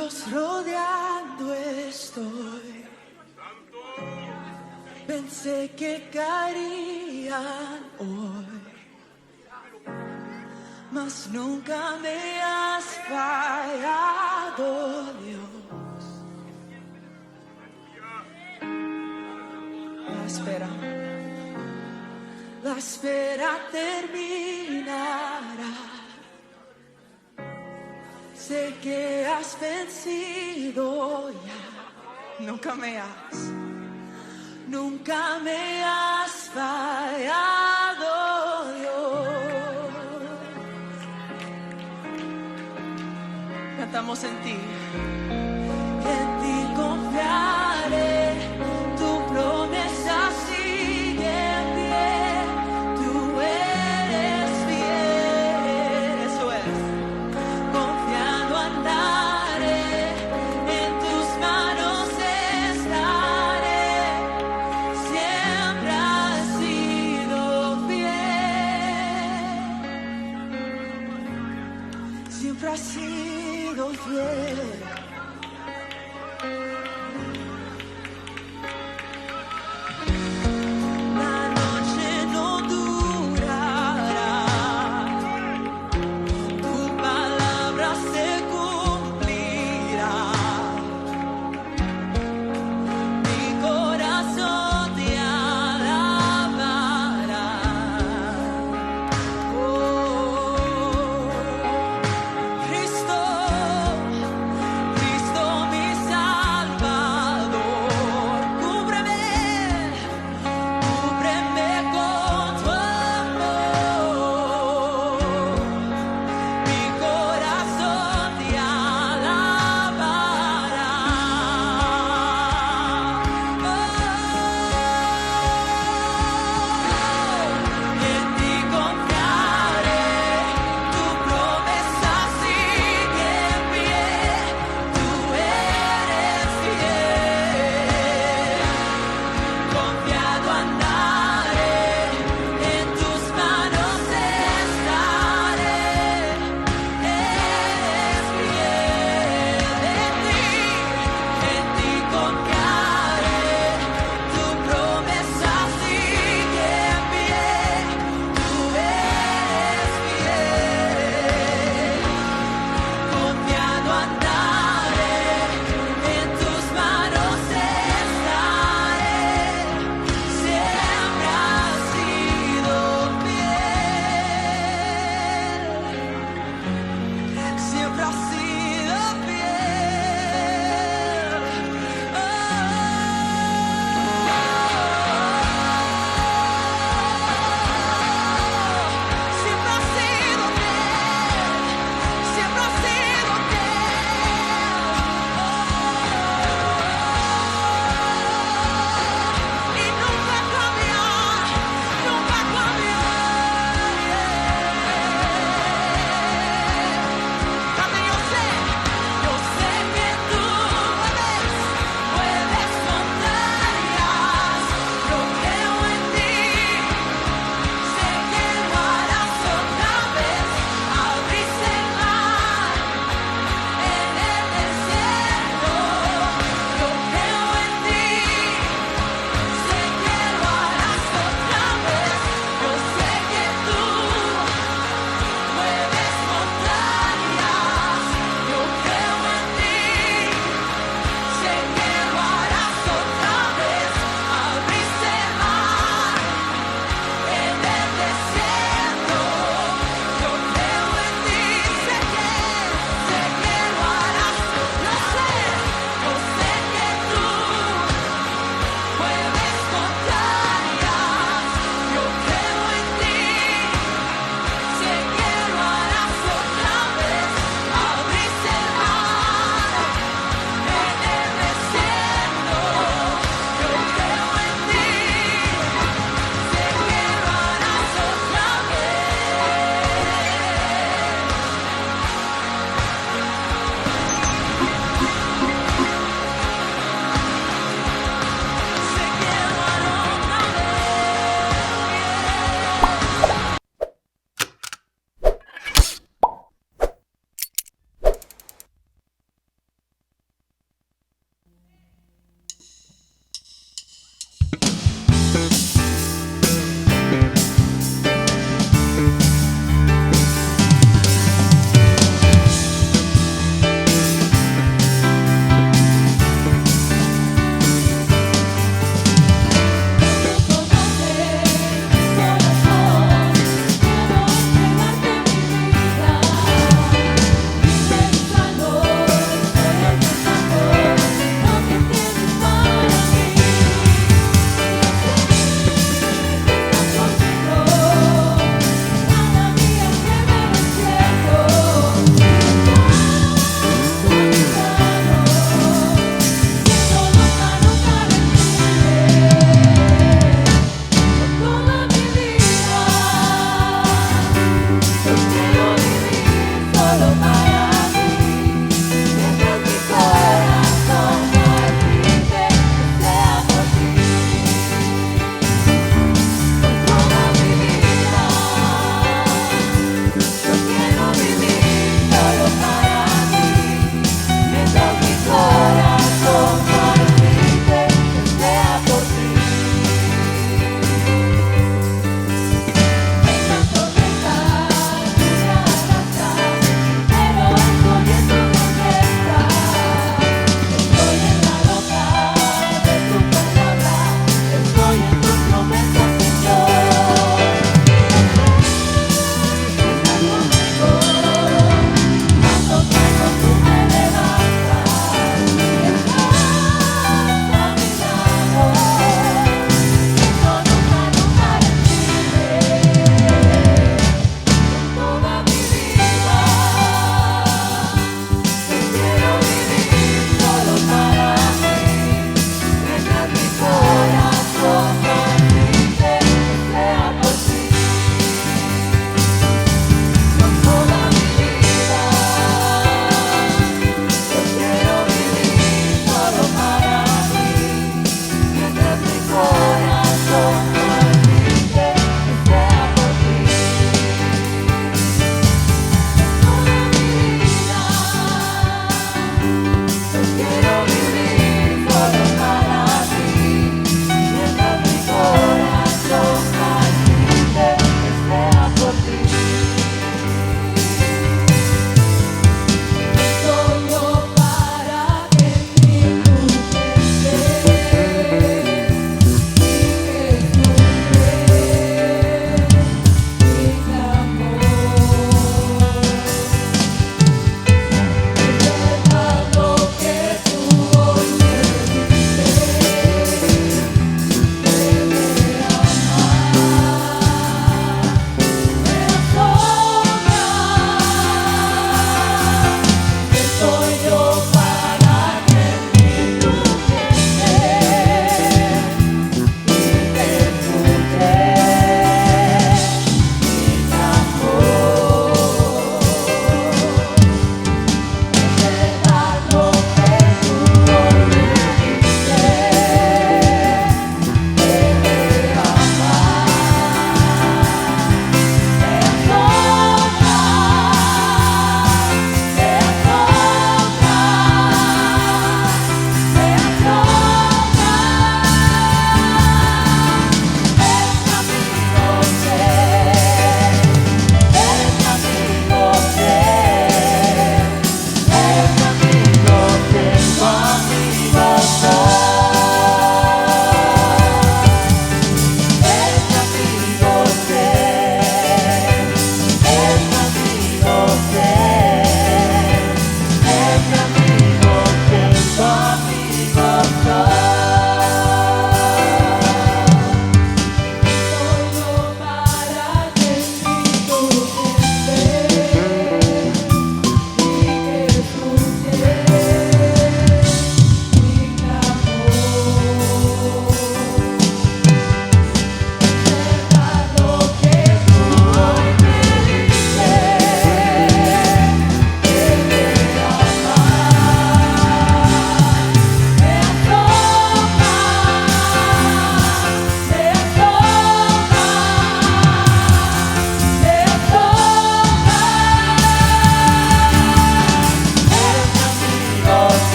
muros rodeando estoy. Pensé que caerían hoy, mas nunca me has fallado, Dios. La espera terminará. Sé que has vencido ya. Nunca me has fallado, Dios. Cantamos en ti. En ti confiaré, tu promesa sigue en pie. Tú eres fiel, eso es. Confiando andaré, en tus manos estaré. Siempre has sido fiel. Siempre has sido fiel. Cristo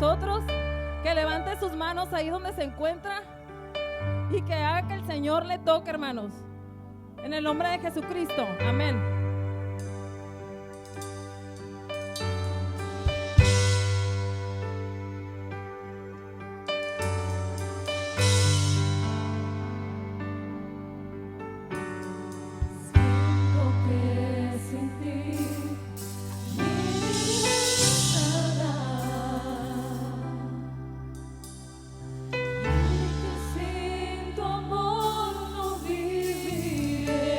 nosotros, que levante sus manos ahí donde se encuentra y que haga que el Señor le toque, hermanos. En el nombre de Jesucristo. Amén. Sin tu amor no viviré.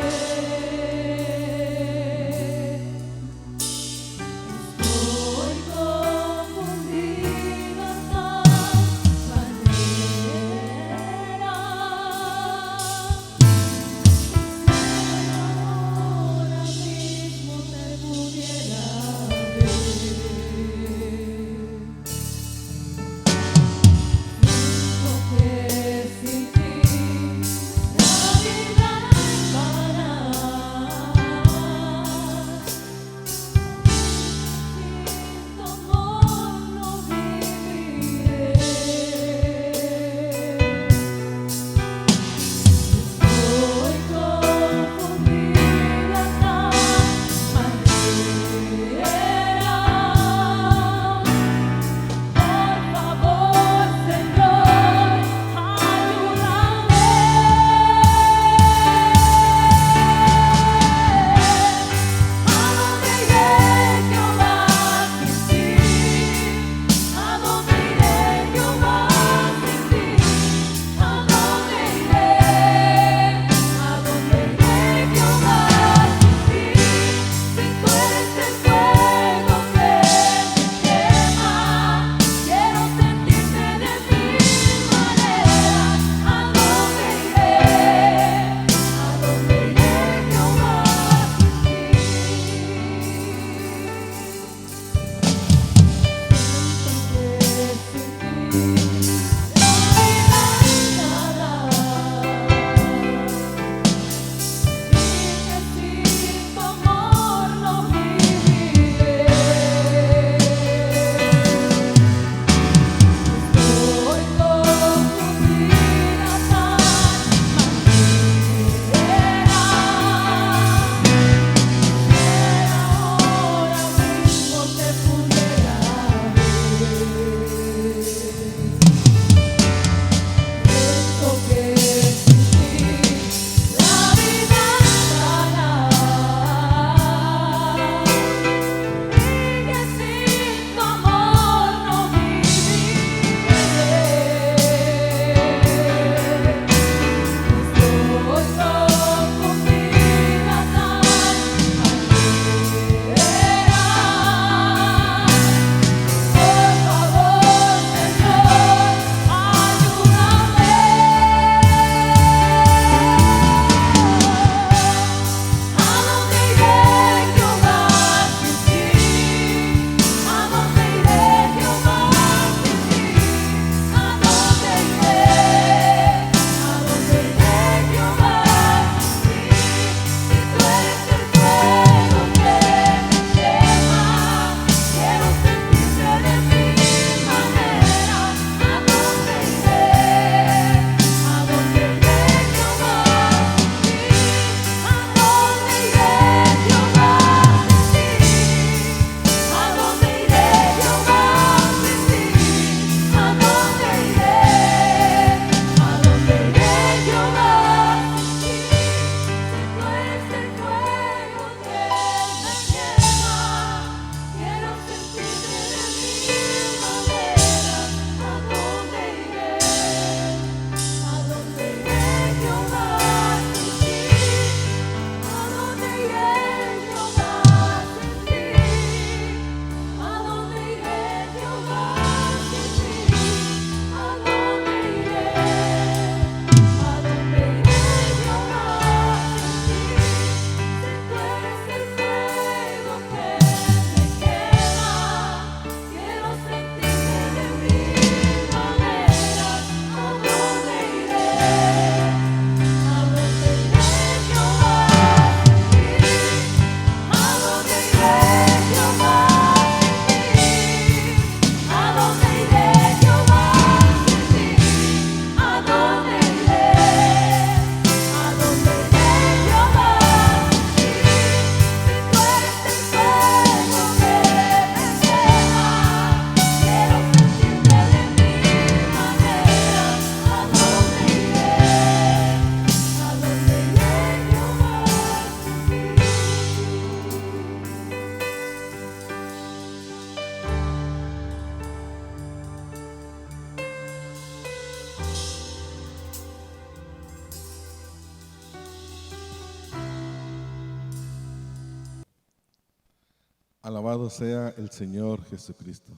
Alabado sea el Señor Jesucristo.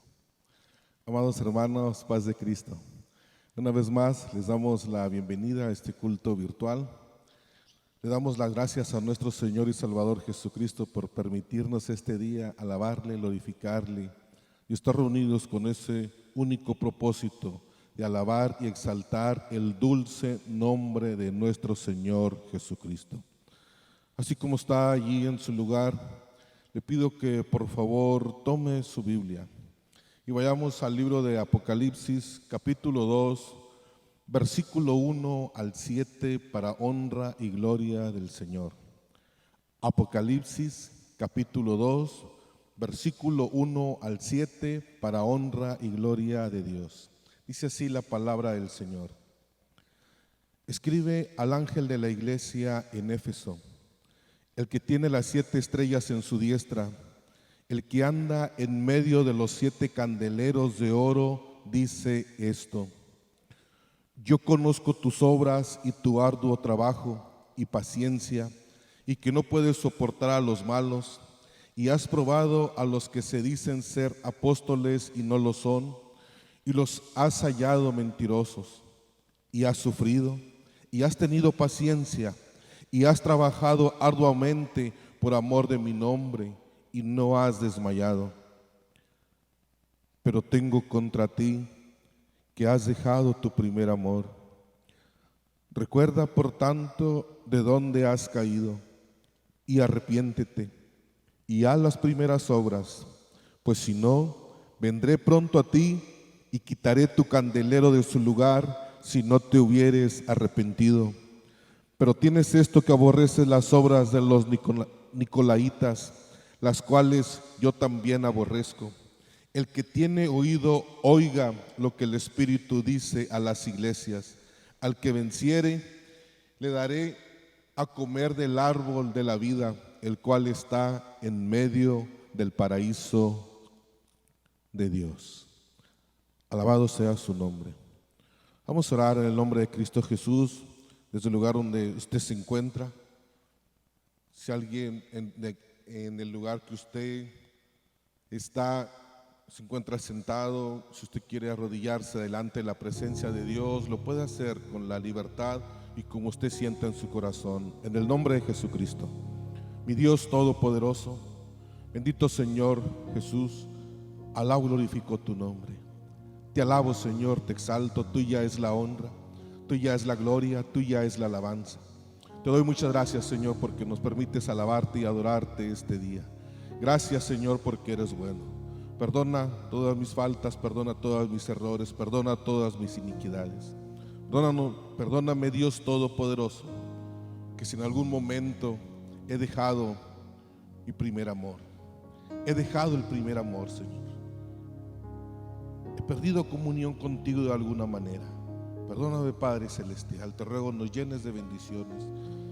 Amados hermanos, paz de Cristo. Una vez más les damos la bienvenida a este culto virtual. Le damos las gracias a nuestro Señor y Salvador Jesucristo por permitirnos este día alabarle, glorificarle y estar reunidos con ese único propósito de alabar y exaltar el dulce nombre de nuestro Señor Jesucristo. Así como está allí en su lugar, le pido que por favor tome su Biblia y vayamos al libro de Apocalipsis, capítulo 2, versículo 1 al 7, para honra y gloria del Señor. Apocalipsis, capítulo 2, versículo 1 al 7, para honra y gloria de Dios. Dice así la palabra del Señor. Escribe al ángel de la iglesia en Éfeso, el que tiene las 7 estrellas en su diestra, el que anda en medio de los 7 candeleros de oro, dice esto: yo conozco tus obras y tu arduo trabajo y paciencia, y que no puedes soportar a los malos, y has probado a los que se dicen ser apóstoles y no lo son, y los has hallado mentirosos, y has sufrido, y has tenido paciencia, y has trabajado arduamente por amor de mi nombre, y no has desmayado. Pero tengo contra ti que has dejado tu primer amor. Recuerda, por tanto, de dónde has caído, y arrepiéntete, y haz las primeras obras, pues si no, vendré pronto a ti y quitaré tu candelero de su lugar si no te hubieres arrepentido. Pero tienes esto, que aborreces las obras de los nicolaitas, las cuales yo también aborrezco. El que tiene oído, oiga lo que el Espíritu dice a las iglesias. Al que venciere, le daré a comer del árbol de la vida, el cual está en medio del paraíso de Dios. Alabado sea su nombre. Vamos a orar en el nombre de Cristo Jesús, desde el lugar donde usted se encuentra. Si alguien en el lugar que usted está se encuentra sentado, si usted quiere arrodillarse delante de la presencia de Dios, lo puede hacer con la libertad y como usted sienta en su corazón, en el nombre de Jesucristo. Mi Dios todopoderoso, bendito Señor Jesús, alabo y glorifico tu nombre. Te alabo, Señor, te exalto. Tuya es la honra, tuya es la gloria, tuya es la alabanza. Te doy muchas gracias, Señor, porque nos permites alabarte y adorarte este día. Gracias, Señor, porque eres bueno. Perdona todas mis faltas, perdona todos mis errores, perdona todas mis iniquidades. Perdóname, Dios Todopoderoso, que si en algún momento he dejado mi primer amor, he dejado el primer amor, Señor. He perdido comunión contigo de alguna manera. Perdóname, Padre Celestial, te ruego nos llenes de bendiciones.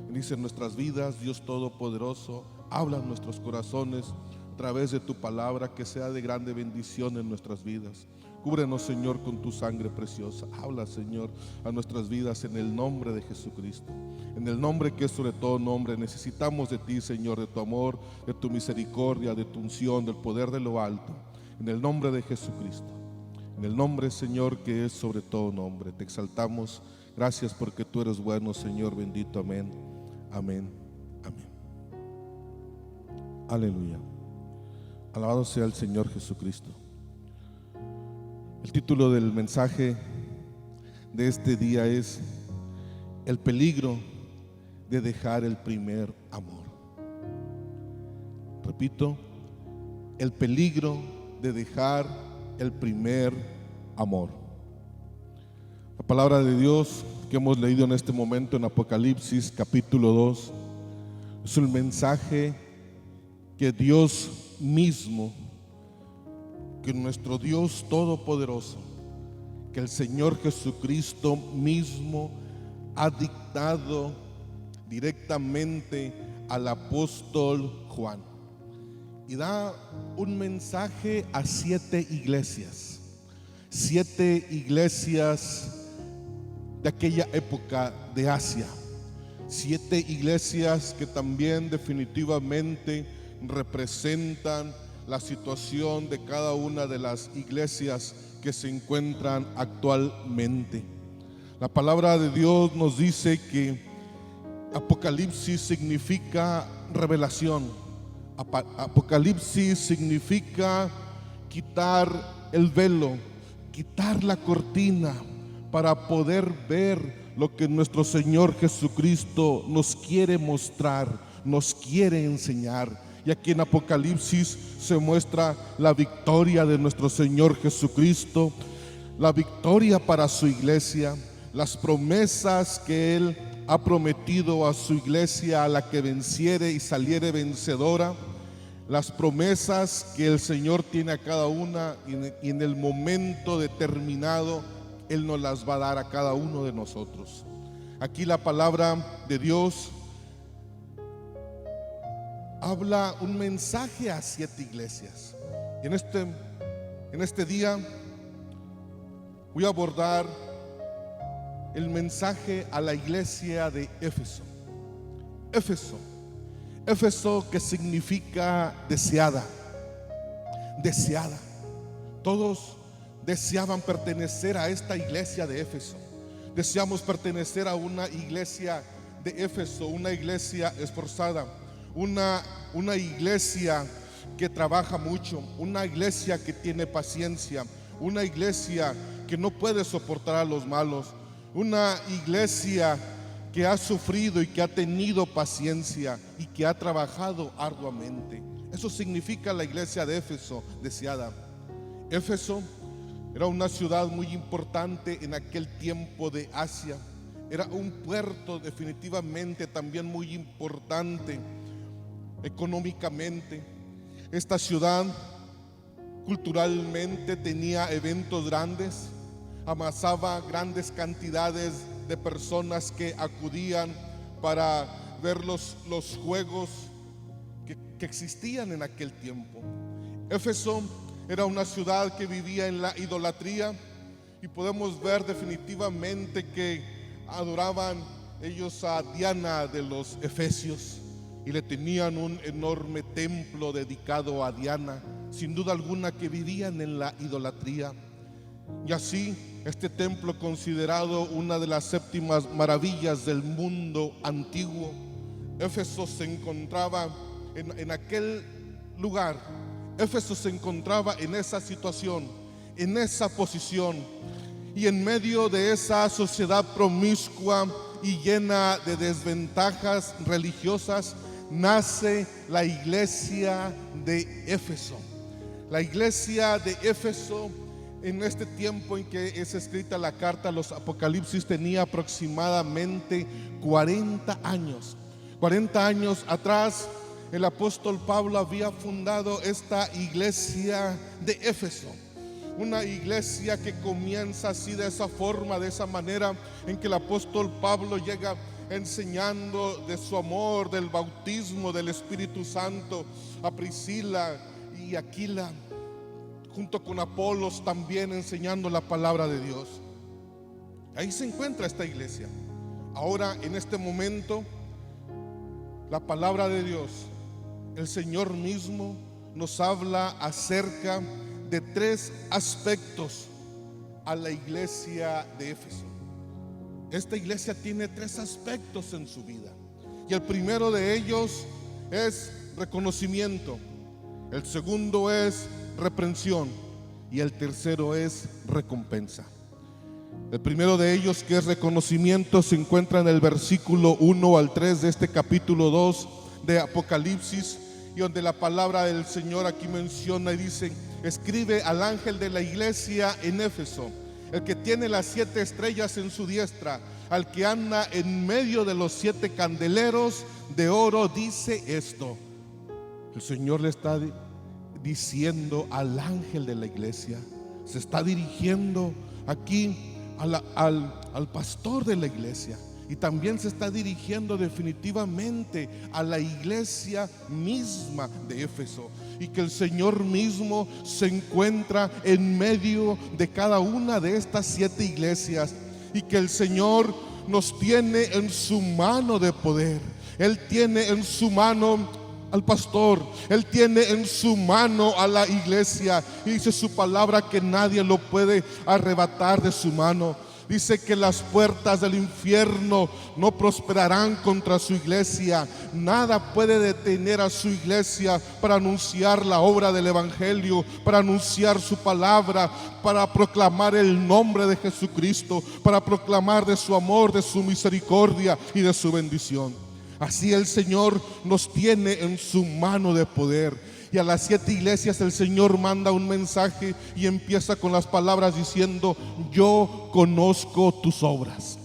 Bendice nuestras vidas, Dios Todopoderoso, habla en nuestros corazones a través de tu palabra, que sea de grande bendición en nuestras vidas. Cúbrenos, Señor, con tu sangre preciosa. Habla, Señor, a nuestras vidas en el nombre de Jesucristo, en el nombre que es sobre todo nombre. Necesitamos de ti, Señor, de tu amor, de tu misericordia, de tu unción, del poder de lo alto, en el nombre de Jesucristo. En el nombre, Señor, que es sobre todo nombre, te exaltamos. Gracias porque tú eres bueno, Señor bendito. Amén, amén, amén. Aleluya. Alabado sea el Señor Jesucristo. El título del mensaje de este día es: el peligro de dejar el primer amor. Repito, el peligro de dejar el primer amor. La palabra de Dios que hemos leído en este momento en Apocalipsis capítulo 2 es un mensaje que Dios mismo, que nuestro Dios todopoderoso, que el Señor Jesucristo mismo ha dictado directamente al apóstol Juan, y da un mensaje a 7 iglesias, 7 iglesias de aquella época de Asia, 7 iglesias que también definitivamente representan la situación de cada una de las iglesias que se encuentran actualmente. La palabra de Dios nos dice que Apocalipsis significa revelación. Apocalipsis significa quitar el velo, quitar la cortina para poder ver lo que nuestro Señor Jesucristo nos quiere mostrar, nos quiere enseñar. Y aquí en Apocalipsis se muestra la victoria de nuestro Señor Jesucristo, la victoria para su iglesia, las promesas que Él ha prometido a su iglesia, a la que venciere y saliere vencedora, las promesas que el Señor tiene a cada una, y en el momento determinado Él nos las va a dar a cada uno de nosotros. Aquí la palabra de Dios habla un mensaje a 7 iglesias. Y en este día voy a abordar el mensaje a la iglesia de Éfeso. Éfeso, que significa deseada. Deseada. Todos deseaban pertenecer a esta iglesia de Éfeso. Deseamos pertenecer a una iglesia de Éfeso, una iglesia esforzada, una iglesia que trabaja mucho, una iglesia que tiene paciencia, una iglesia que no puede soportar a los malos, una iglesia que ha sufrido y que ha tenido paciencia y que ha trabajado arduamente. Eso significa la iglesia de Éfeso, deseada. Éfeso era una ciudad muy importante en aquel tiempo de Asia. Era un puerto definitivamente también muy importante económicamente. Esta ciudad culturalmente tenía eventos grandes, amasaba grandes cantidades de personas que acudían para ver los juegos que existían en aquel tiempo. Éfeso era una ciudad que vivía en la idolatría, y podemos ver definitivamente que adoraban ellos a Diana de los Efesios, y le tenían un enorme templo dedicado a Diana, sin duda alguna que vivían en la idolatría. Y así este templo, considerado una de las 7 maravillas del mundo antiguo, Éfeso se encontraba en aquel lugar. Éfeso se encontraba en esa situación, en esa posición, y en medio de esa sociedad promiscua y llena de desventajas religiosas, nace la iglesia de Éfeso. La iglesia de Éfeso, en este tiempo en que es escrita la carta a los Apocalipsis, tenía aproximadamente 40 años. 40 años atrás, el apóstol Pablo había fundado esta iglesia de Éfeso. Una iglesia que comienza así, de esa forma, de esa manera, en que el apóstol Pablo llega enseñando de su amor, del bautismo del Espíritu Santo a Priscila y Aquila, junto con Apolos, también enseñando la palabra de Dios. Ahí se encuentra esta iglesia. Ahora, en este momento, la palabra de Dios, el Señor mismo nos habla acerca de 3 aspectos a la iglesia de Éfeso. Esta iglesia tiene 3 aspectos en su vida, y el primero de ellos es reconocimiento, el segundo es reprensión, y el tercero es recompensa. El primero de ellos, que es reconocimiento, se encuentra en el versículo 1 al 3 de este capítulo 2 de Apocalipsis, y donde la palabra del Señor aquí menciona y dice: escribe al ángel de la iglesia en Éfeso, el que tiene las 7 estrellas en su diestra, al que anda en medio de los 7 candeleros de oro, dice esto. El Señor le está diciendo al ángel de la iglesia, se está dirigiendo aquí al pastor de la iglesia, y también se está dirigiendo definitivamente a la iglesia misma de Éfeso, y que el Señor mismo se encuentra en medio de cada una de estas 7 iglesias, y que el Señor nos tiene en su mano de poder. Él tiene en su mano al pastor, Él tiene en su mano a la iglesia, y dice su palabra que nadie lo puede arrebatar de su mano. Dice que las puertas del infierno no prosperarán contra su iglesia. Nada puede detener a su iglesia para anunciar la obra del evangelio, para anunciar su palabra, para proclamar el nombre de Jesucristo, para proclamar de su amor, de su misericordia y de su bendición. Así el Señor nos tiene en su mano de poder. Y a las 7 iglesias el Señor manda un mensaje y empieza con las palabras diciendo: yo conozco tus obras.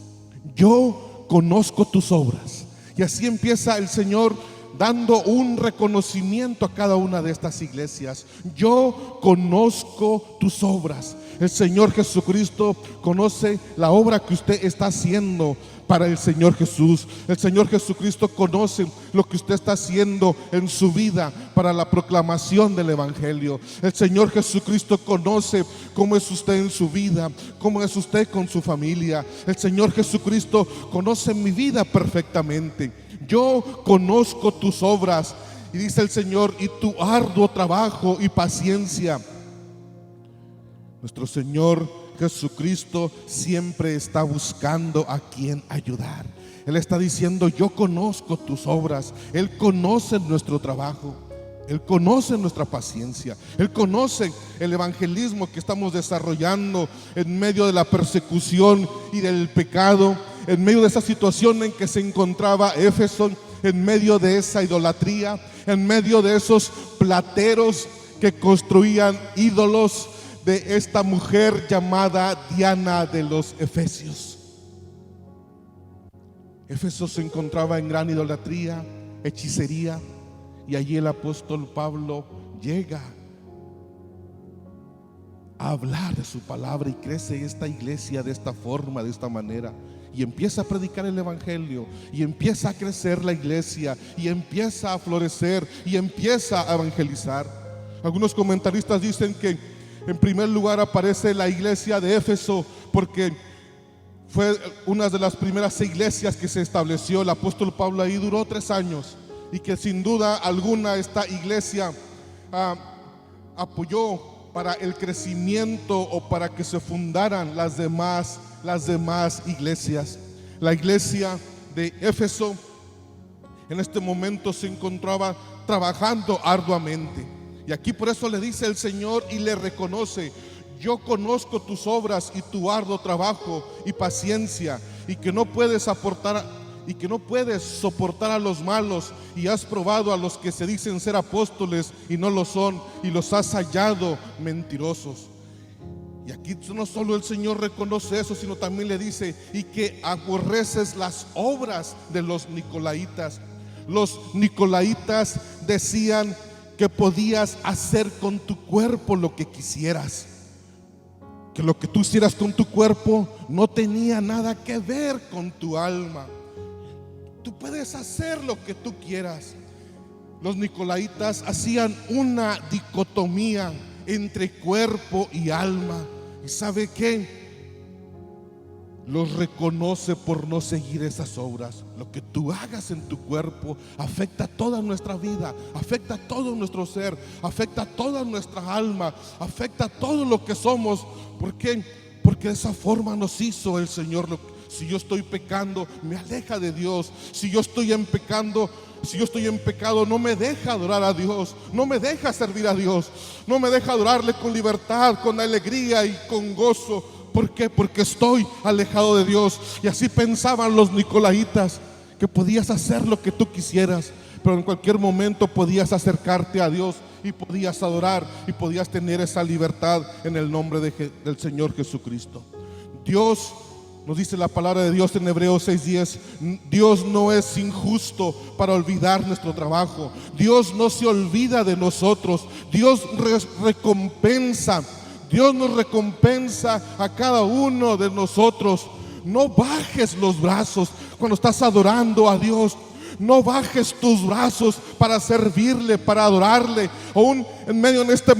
Yo conozco tus obras. Y así empieza el Señor dando un reconocimiento a cada una de estas iglesias. Yo conozco tus obras. El Señor Jesucristo conoce la obra que usted está haciendo para el Señor Jesús. El Señor Jesucristo conoce lo que usted está haciendo en su vida para la proclamación del evangelio. El Señor Jesucristo conoce cómo es usted en su vida, cómo es usted con su familia. El Señor Jesucristo conoce mi vida perfectamente. Yo conozco tus obras, y dice el Señor, y tu arduo trabajo y paciencia. Nuestro Señor Jesucristo siempre está buscando a quien ayudar. Él está diciendo: yo conozco tus obras. Él conoce nuestro trabajo, Él conoce nuestra paciencia, Él conoce el evangelismo que estamos desarrollando en medio de la persecución y del pecado, en medio de esa situación en que se encontraba Éfeso, en medio de esa idolatría, en medio de esos plateros que construían ídolos, de esta mujer llamada Diana de los Efesios. Éfeso se encontraba en gran idolatría, hechicería, y allí el apóstol Pablo llega a hablar de su palabra, y crece esta iglesia de esta forma, de esta manera, y empieza a predicar el evangelio, y empieza a crecer la iglesia, y empieza a florecer, y empieza a evangelizar. Algunos comentaristas dicen que en primer lugar aparece la iglesia de Éfeso porque fue una de las primeras iglesias que se estableció. El apóstol Pablo ahí duró 3 años, y que sin duda alguna esta iglesia apoyó para el crecimiento o para que se fundaran las demás iglesias. La iglesia de Éfeso en este momento se encontraba trabajando arduamente. Y aquí por eso le dice el Señor y le reconoce: yo conozco tus obras y tu arduo trabajo y paciencia, y que no puedes soportar a los malos, y has probado a los que se dicen ser apóstoles y no lo son, y los has hallado mentirosos. Y aquí no solo el Señor reconoce eso, sino también le dice: y que aborreces las obras de los nicolaitas. Los nicolaitas decían que podías hacer con tu cuerpo lo que quisieras, que lo que tú hicieras con tu cuerpo no tenía nada que ver con tu alma. Tú puedes hacer lo que tú quieras. Los nicolaitas hacían una dicotomía entre cuerpo y alma. ¿Y sabe qué? Los reconoce por no seguir esas obras. Lo que tú hagas en tu cuerpo afecta toda nuestra vida, afecta todo nuestro ser, afecta toda nuestra alma, afecta todo lo que somos. ¿Por qué? Porque de esa forma nos hizo el Señor. Si yo estoy pecando, me aleja de Dios. Si yo estoy en pecado, no me deja adorar a Dios, no me deja servir a Dios, no me deja adorarle con libertad, con alegría y con gozo. ¿Por qué? Porque estoy alejado de Dios. Y así pensaban los nicolaitas, que podías hacer lo que tú quisieras, pero en cualquier momento podías acercarte a Dios y podías adorar y podías tener esa libertad en el nombre del Señor Jesucristo. Dios, nos dice la palabra de Dios en Hebreos 6:10, Dios no es injusto para olvidar nuestro trabajo. Dios no se olvida de nosotros. Dios recompensa. Dios nos recompensa a cada uno de nosotros. No bajes los brazos cuando estás adorando a Dios. No bajes tus brazos para servirle, para adorarle. Aún en medio de este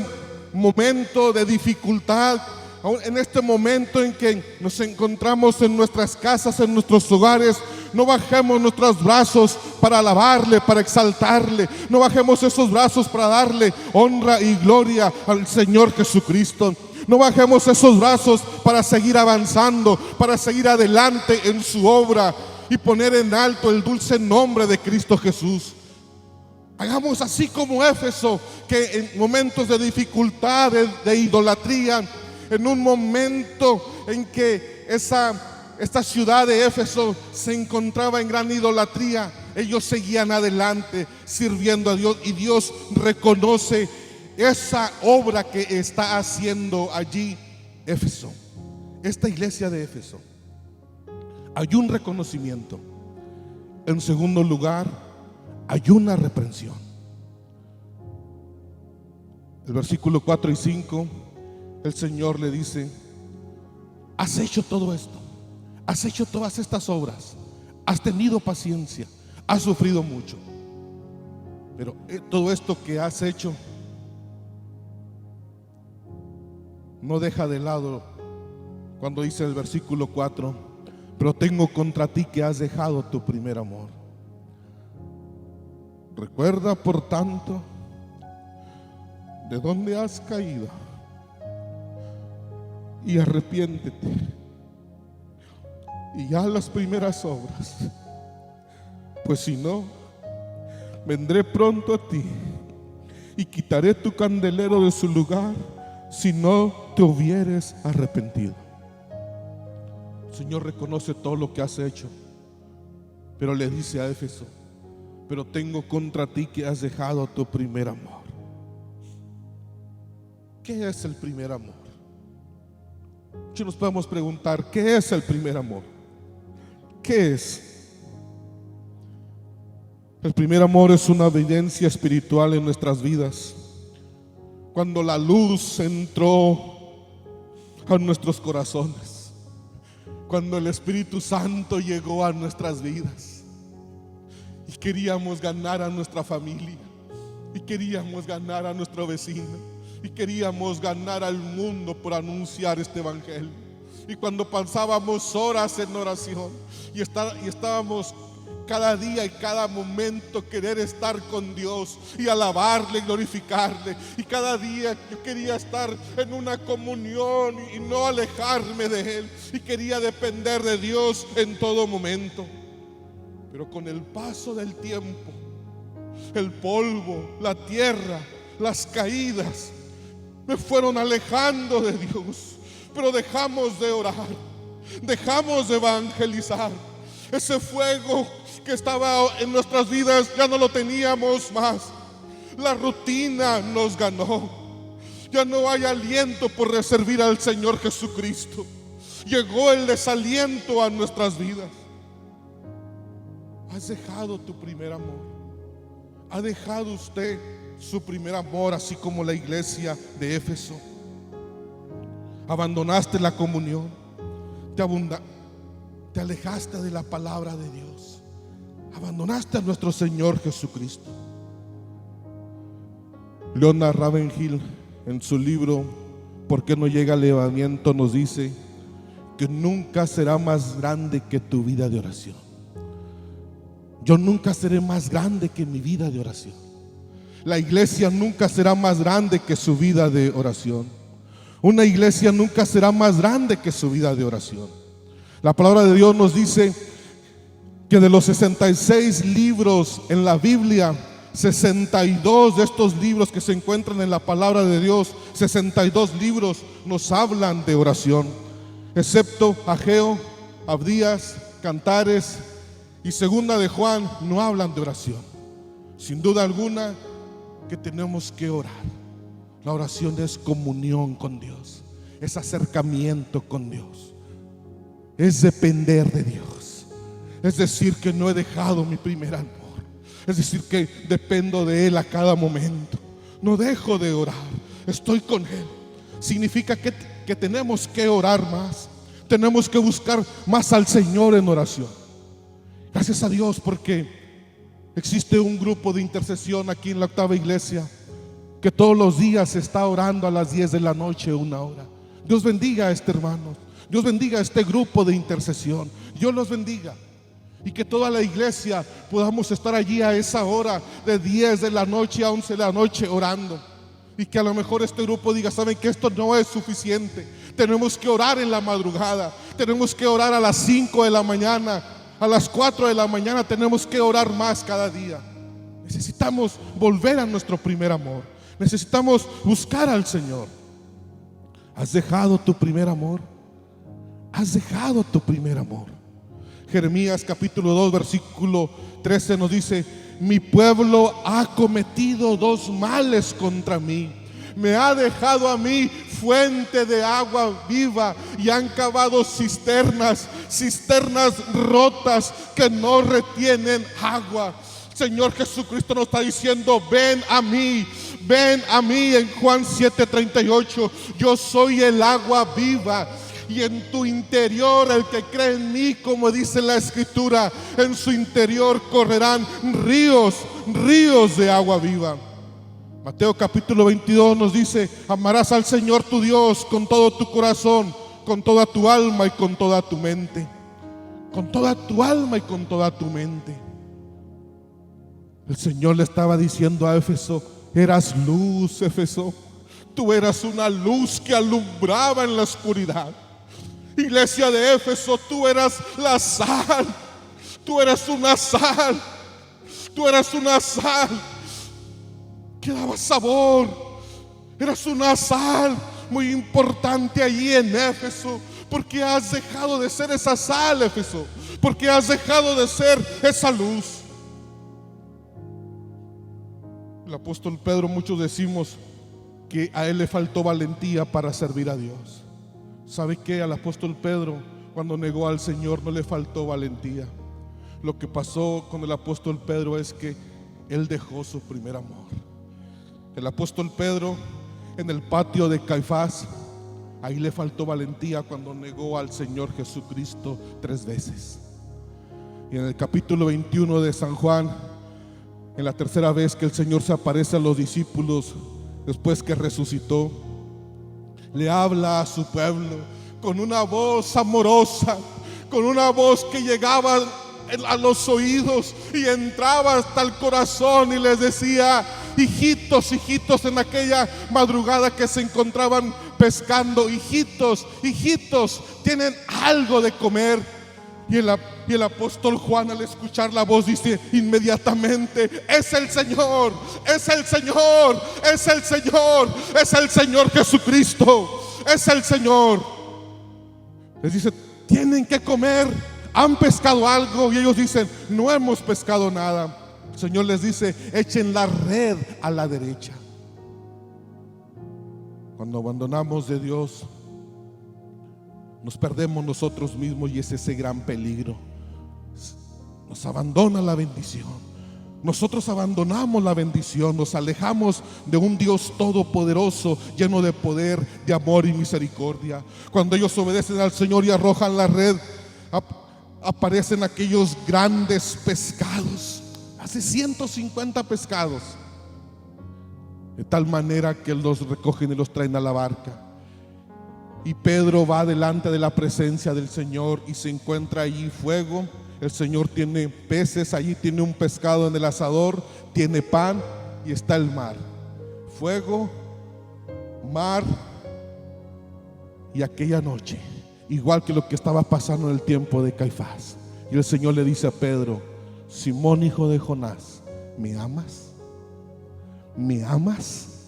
momento de dificultad, aún en este momento en que nos encontramos en nuestras casas, en nuestros hogares, no bajemos nuestros brazos para alabarle, para exaltarle. No bajemos esos brazos para darle honra y gloria al Señor Jesucristo. No bajemos esos brazos para seguir avanzando, para seguir adelante en su obra y poner en alto el dulce nombre de Cristo Jesús. Hagamos así como Éfeso, que en momentos de dificultad, de idolatría, en un momento en que esta ciudad de Éfeso se encontraba en gran idolatría, ellos seguían adelante sirviendo a Dios, y Dios reconoce esa obra que está haciendo allí Éfeso, esta iglesia de Éfeso. Hay un reconocimiento. En segundo lugar, hay una reprensión. El versículo 4 y 5, el Señor le dice: has hecho todo esto, has hecho todas estas obras, has tenido paciencia, has sufrido mucho, pero todo esto que has hecho no deja de lado cuando dice el versículo 4: pero tengo contra ti que has dejado tu primer amor. Recuerda, por tanto, de dónde has caído y arrepiéntete, y haz las primeras obras, pues si no, vendré pronto a ti y quitaré tu candelero de su lugar si no te hubieres arrepentido. El Señor reconoce todo lo que has hecho, pero le dice a Éfeso: pero tengo contra ti que has dejado tu primer amor. ¿Qué es el primer amor? Muchos nos podemos preguntar: ¿qué es el primer amor? ¿Qué es? El primer amor es una evidencia espiritual en nuestras vidas. Cuando la luz entró a nuestros corazones, cuando el Espíritu Santo llegó a nuestras vidas, y queríamos ganar a nuestra familia, y queríamos ganar a nuestro vecino, y queríamos ganar al mundo por anunciar este evangelio. Y cuando pasábamos horas en oración y estábamos cada día y cada momento querer estar con Dios y alabarle, glorificarle, y cada día yo quería estar en una comunión y no alejarme de Él, y quería depender de Dios en todo momento. Pero con el paso del tiempo, el polvo, la tierra, las caídas me fueron alejando de Dios. Pero dejamos de orar, dejamos de evangelizar. Ese fuego que estaba en nuestras vidas ya no lo teníamos más. La rutina nos ganó. Ya no hay aliento por servir al Señor Jesucristo. Llegó el desaliento a nuestras vidas. Has dejado tu primer amor. ¿Ha dejado usted su primer amor, así como la iglesia de Éfeso? Abandonaste la comunión, te alejaste de la palabra de Dios, abandonaste a nuestro Señor Jesucristo. Leonard Ravenhill, en su libro ¿Por qué no llega el avivamiento?, nos dice que nunca será más grande que tu vida de oración. Yo nunca seré más grande que mi vida de oración. La iglesia nunca será más grande que su vida de oración. Una iglesia nunca será más grande que su vida de oración. La palabra de Dios nos dice que de los 66 libros en la Biblia, 62 de estos libros que se encuentran en la palabra de Dios, 62 libros nos hablan de oración, excepto Ageo, Abdías, Cantares y Segunda de Juan, no hablan de oración. Sin duda alguna que tenemos que orar. La oración es comunión con Dios, es acercamiento con Dios, es depender de Dios. Es decir, que no he dejado mi primer amor. Es decir, que dependo de Él a cada momento. No dejo de orar, estoy con Él. Significa que tenemos que orar más. Tenemos que buscar más al Señor en oración. Gracias a Dios porque existe un grupo de intercesión aquí en la Octava Iglesia que todos los días está orando a las 10 de la noche, 1 hora. Dios bendiga a este hermano. Dios bendiga a este grupo de intercesión. Dios los bendiga. Y que toda la iglesia podamos estar allí a esa hora de 10 de la noche a 11 de la noche orando. Y que a lo mejor este grupo diga: saben que esto no es suficiente, tenemos que orar en la madrugada, tenemos que orar a las 5 de la mañana, a las 4 de la mañana, tenemos que orar más cada día. Necesitamos volver a nuestro primer amor, necesitamos buscar al Señor. ¿Has dejado tu primer amor? ¿Has dejado tu primer amor? Jeremías capítulo 2 versículo 13 nos dice: mi pueblo ha cometido dos males contra mí. Me ha dejado a mí fuente de agua viva y han cavado cisternas rotas que no retienen agua. Señor Jesucristo nos está diciendo: ven a mí en Juan 7:38. Yo soy el agua viva. Y en tu interior, el que cree en mí, como dice la escritura, en su interior correrán ríos de agua viva. Mateo capítulo 22 nos dice: amarás al Señor tu Dios con todo tu corazón, con toda tu alma y con toda tu mente. Con toda tu alma y con toda tu mente. El Señor le estaba diciendo a Éfeso: eras luz, Éfeso. Tú eras una luz que alumbraba en la oscuridad. Iglesia de Éfeso, tú eras la sal. Tú eras una sal. Tú eras una sal que daba sabor. Eras una sal muy importante allí en Éfeso. Porque has dejado de ser esa sal, Éfeso. Porque has dejado de ser esa luz. El apóstol Pedro, muchos decimos que a él le faltó valentía para servir a Dios. ¿Sabe qué? Al apóstol Pedro, cuando negó al Señor, no le faltó valentía. Lo que pasó con el apóstol Pedro es que él dejó su primer amor. El apóstol Pedro, en el patio de Caifás, ahí le faltó valentía cuando negó al Señor Jesucristo 3 veces. Y en el capítulo 21 de San Juan, en la tercera vez que el Señor se aparece a los discípulos después que resucitó, le habla a su pueblo con una voz amorosa, con una voz que llegaba a los oídos y entraba hasta el corazón, y les decía: hijitos, en aquella madrugada que se encontraban pescando, hijitos, tienen algo de comer. Y el apóstol Juan, al escuchar la voz, dice inmediatamente: es el Señor, es el Señor, es el Señor, es el Señor Jesucristo, es el Señor. Les dice: tienen que comer, ¿han pescado algo? Y ellos dicen: no hemos pescado nada. El Señor les dice: echen la red a la derecha. Cuando abandonamos de Dios, nos perdemos nosotros mismos, y es ese gran peligro. Nos abandona la bendición. Nosotros abandonamos la bendición, nos alejamos de un Dios todopoderoso, lleno de poder, de amor y misericordia. Cuando ellos obedecen al Señor y arrojan la red, aparecen aquellos grandes pescados, hace 150 pescados, de tal manera que los recogen y los traen a la barca. Y Pedro va delante de la presencia del Señor y se encuentra allí fuego. El Señor tiene peces, allí tiene un pescado en el asador, tiene pan y está el mar. Fuego, mar. Y aquella noche, igual que lo que estaba pasando en el tiempo de Caifás, y el Señor le dice a Pedro: Simón, hijo de Jonás, ¿me amas? ¿Me amas?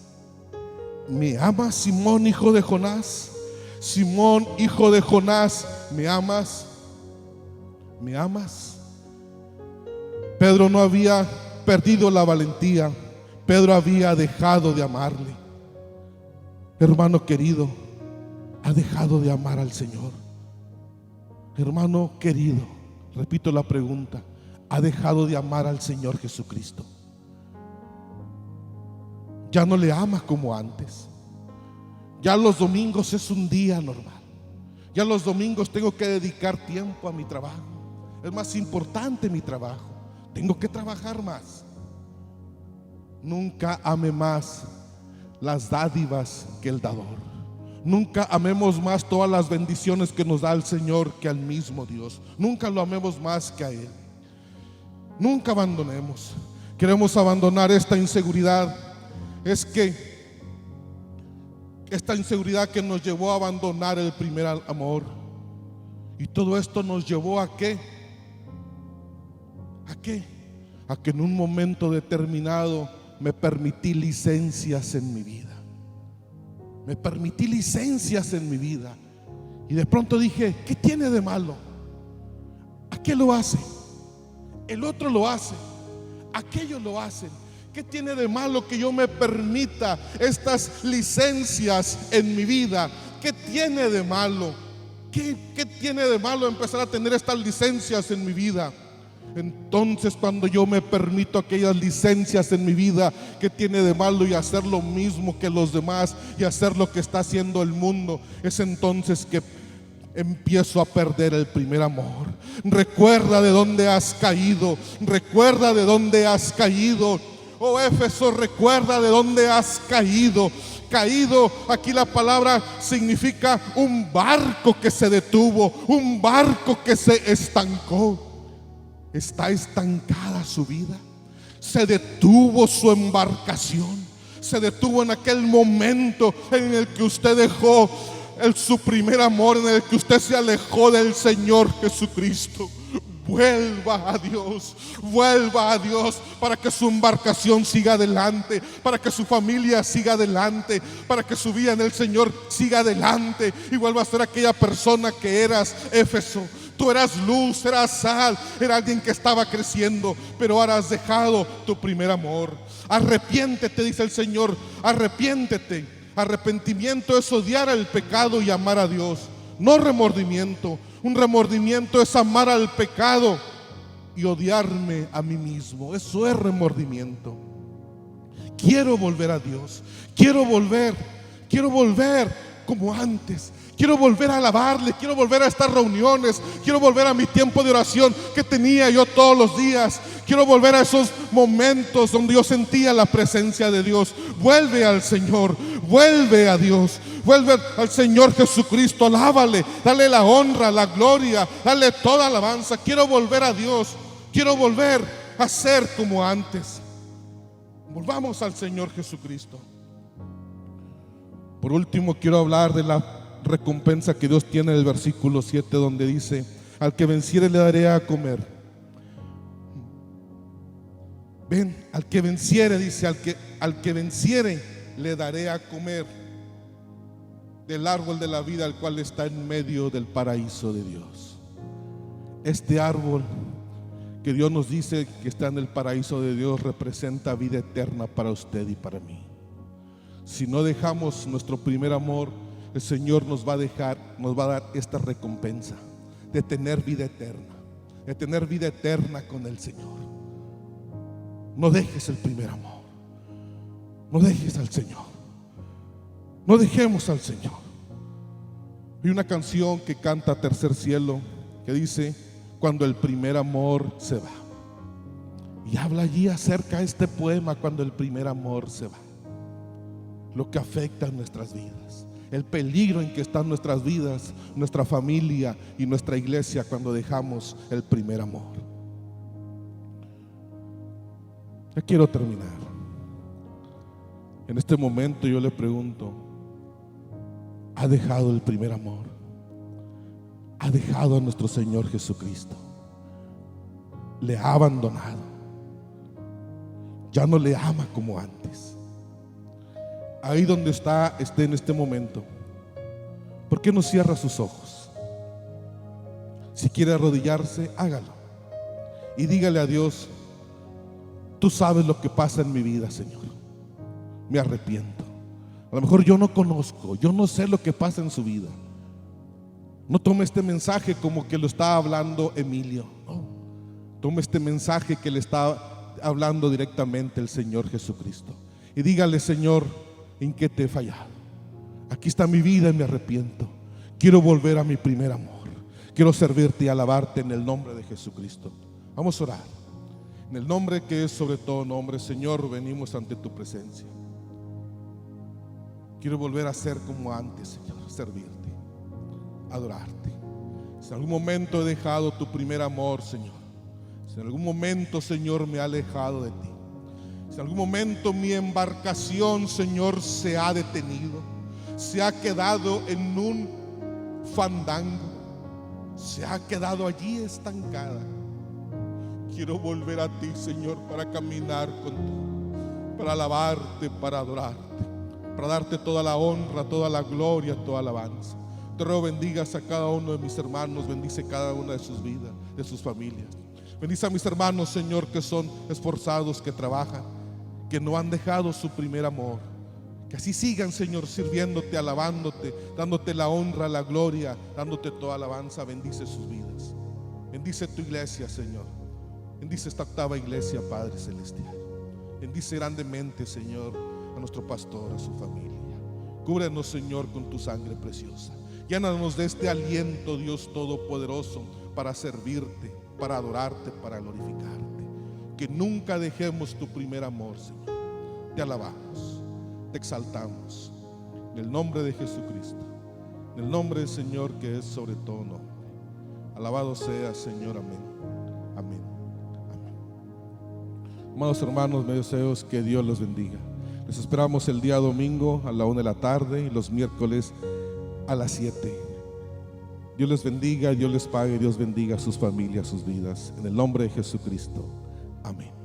¿Me amas, Simón, hijo de Jonás? Simón, hijo de Jonás, ¿me amas? ¿Me amas? Pedro no había perdido la valentía. Pedro había dejado de amarle. Hermano querido, ha dejado de amar al Señor. Hermano querido, repito la pregunta: ¿ha dejado de amar al Señor Jesucristo? Ya no le ama como antes. Ya los domingos es un día normal. Ya los domingos tengo que dedicar tiempo a mi trabajo. Es más importante mi trabajo. Tengo que trabajar más. Nunca ame más las dádivas que el dador. Nunca amemos más todas las bendiciones que nos da el Señor que al mismo Dios. Nunca lo amemos más que a Él. Nunca abandonemos. Queremos abandonar esta inseguridad. Es que esta inseguridad que nos llevó a abandonar el primer amor. Y todo esto nos llevó ¿a qué? ¿A qué? A que en un momento determinado me permití licencias en mi vida. Me permití licencias en mi vida. Y de pronto dije, ¿qué tiene de malo? Aquel lo hace, el otro lo hace, aquellos lo hacen. ¿Qué tiene de malo que yo me permita estas licencias en mi vida? ¿Qué tiene de malo? ¿Qué tiene de malo empezar a tener estas licencias en mi vida? Entonces, cuando yo me permito aquellas licencias en mi vida, ¿qué tiene de malo y hacer lo mismo que los demás y hacer lo que está haciendo el mundo? Es entonces que empiezo a perder el primer amor. Recuerda de dónde has caído. Recuerda de dónde has caído. Oh Éfeso, recuerda de dónde has caído. Caído, aquí la palabra significa un barco que se detuvo, un barco que se estancó. Está estancada su vida. Se detuvo su embarcación. Se detuvo en aquel momento en el que usted dejó su primer amor, en el que usted se alejó del Señor Jesucristo. Vuelva a Dios, vuelva a Dios para que su embarcación siga adelante, para que su familia siga adelante, para que su vida en el Señor siga adelante y vuelva a ser aquella persona que eras, Éfeso. Tú eras luz, eras sal, era alguien que estaba creciendo, pero ahora has dejado tu primer amor. Arrepiéntete, dice el Señor, arrepiéntete. Arrepentimiento es odiar el pecado y amar a Dios, no remordimiento. Un remordimiento es amar al pecado y odiarme a mí mismo. Eso es remordimiento. Quiero volver a Dios, quiero volver como antes. Quiero volver a alabarle, quiero volver a estas reuniones, quiero volver a mi tiempo de oración que tenía yo todos los días. Quiero volver a esos momentos donde yo sentía la presencia de Dios. Vuelve al Señor, vuelve a Dios, vuelve al Señor Jesucristo, alábale, dale la honra, la gloria, dale toda alabanza. Quiero volver a Dios, quiero volver a ser como antes. Volvamos al Señor Jesucristo. Por último, quiero hablar de la recompensa que Dios tiene en el versículo 7, donde dice: al que venciere le daré a comer. Ven, al que venciere, dice, al que venciere le daré a comer del árbol de la vida, el cual está en medio del paraíso de Dios. Este árbol que Dios nos dice que está en el paraíso de Dios representa vida eterna para usted y para mí. Si no dejamos nuestro primer amor, el Señor nos va a dar esta recompensa de tener vida eterna, de tener vida eterna con el Señor. No dejes el primer amor, no dejes al Señor, no dejemos al Señor. Hay una canción que canta Tercer Cielo que dice: cuando el primer amor se va. Y habla allí acerca de este poema, cuando el primer amor se va, lo que afecta a nuestras vidas, el peligro en que están nuestras vidas, nuestra familia y nuestra iglesia cuando dejamos el primer amor. Ya quiero terminar. En este momento yo le pregunto: ¿ha dejado el primer amor? ¿Ha dejado a nuestro Señor Jesucristo? ¿Le ha abandonado? Ya no le ama como antes. Ahí donde esté en este momento, ¿por qué no cierra sus ojos? Si quiere arrodillarse, hágalo y dígale a Dios: tú sabes lo que pasa en mi vida, Señor. Me arrepiento. A lo mejor yo no conozco, yo no sé lo que pasa en su vida. No tome este mensaje como que lo está hablando Emilio. No, tome este mensaje que le está hablando directamente el Señor Jesucristo. Y dígale: Señor, ¿en qué te he fallado? Aquí está mi vida y me arrepiento. Quiero volver a mi primer amor. Quiero servirte y alabarte en el nombre de Jesucristo. Vamos a orar. En el nombre que es sobre todo nombre, Señor, venimos ante tu presencia. Quiero volver a ser como antes, Señor, servirte, adorarte. Si en algún momento he dejado tu primer amor, Señor, si en algún momento, Señor, me he alejado de ti, si en algún momento mi embarcación, Señor, se ha detenido, se ha quedado en un fandango, se ha quedado allí estancada, quiero volver a ti, Señor, para caminar contigo, para alabarte, para adorarte, para darte toda la honra, toda la gloria, toda la alabanza. Te ruego bendigas a cada uno de mis hermanos, bendice cada una de sus vidas, de sus familias. Bendice a mis hermanos, Señor, que son esforzados, que trabajan, que no han dejado su primer amor. Que así sigan, Señor, sirviéndote, alabándote, dándote la honra, la gloria, dándote toda alabanza. Bendice sus vidas. Bendice tu iglesia, Señor. Bendice esta octava iglesia, Padre Celestial. Bendice grandemente, Señor, a nuestro pastor, a su familia. Cúbrenos, Señor, con tu sangre preciosa. Llénanos de este aliento, Dios Todopoderoso, para servirte, para adorarte, para glorificarte. Que nunca dejemos tu primer amor, Señor. Te alabamos, te exaltamos. En el nombre de Jesucristo, en el nombre del Señor que es sobre todo nombre. Alabado sea, Señor. Amén. Amén. Amén. Amados hermanos, me deseo que Dios los bendiga. Les esperamos el día domingo a la 1 de la tarde y los miércoles a las 7. Dios les bendiga, Dios les pague, Dios bendiga a sus familias, sus vidas. En el nombre de Jesucristo. Amén.